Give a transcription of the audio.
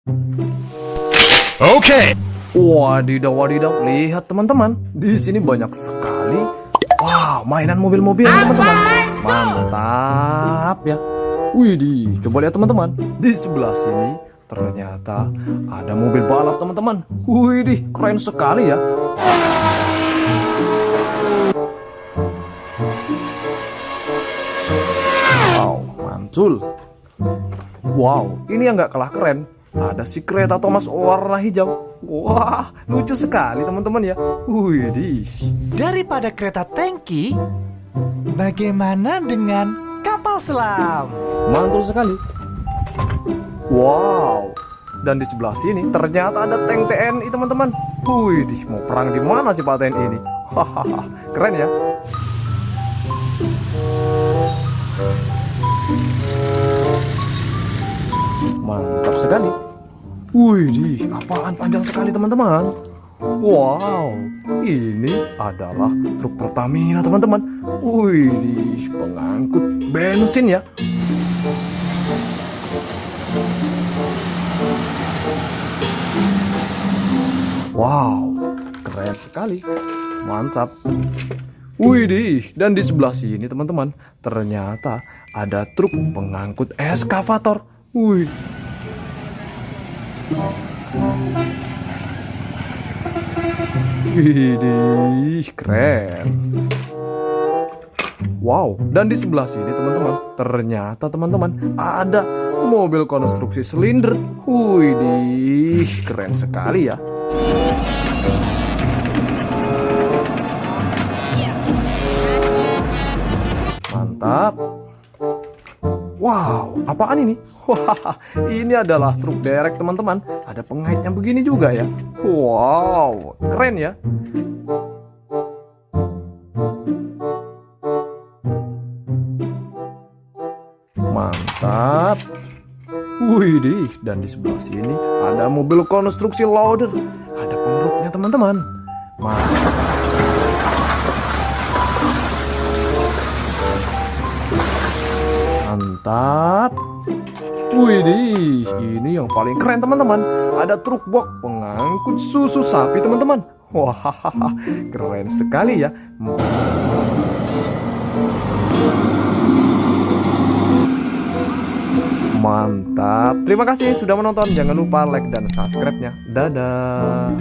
Oke. Wadidaw, wadidaw. Lihat teman-teman, di sini banyak sekali. Wow, mainan mobil-mobil teman-teman. Mantap ya. Widih, coba lihat teman-teman. Di sebelah sini ternyata ada mobil balap teman-teman. Widih, keren sekali ya. Wow, mantul. Wow, ini yang nggak kalah keren. Ada si kereta Thomas warna hijau. Wah, lucu sekali teman-teman ya. Widih. Daripada kereta tangki, bagaimana dengan kapal selam? Mantul sekali. Wow. Dan di sebelah sini ternyata ada tank TNI teman-teman. Widih, mau perang di mana sih Pak TNI ini? Hahaha, keren ya. Mantap sekali. Widih, apaan panjang sekali teman-teman. Wow, ini adalah truk Pertamina teman-teman. Widih, pengangkut bensin ya. Wow, keren sekali. Mantap. Widih, dan di sebelah sini teman-teman, ternyata ada truk pengangkut eskavator. Wih. Widih, keren. Wow, dan di sebelah sini teman-teman, ternyata teman-teman ada mobil konstruksi silinder. Widih, keren sekali ya. Mantap. Wow, apaan ini? Wah, ini adalah truk derek teman-teman. Ada pengaitnya begini juga ya. Wow, keren ya. Mantap. Widih, dan di sebelah sini ada mobil konstruksi loader. Ada pengeruknya teman-teman. Mantap. Mantap. Widih, ini yang paling keren teman-teman. Ada truk box pengangkut susu sapi teman-teman. Wah, keren sekali ya. Mantap. Terima kasih sudah menonton. Jangan lupa like dan subscribe-nya. Dadah.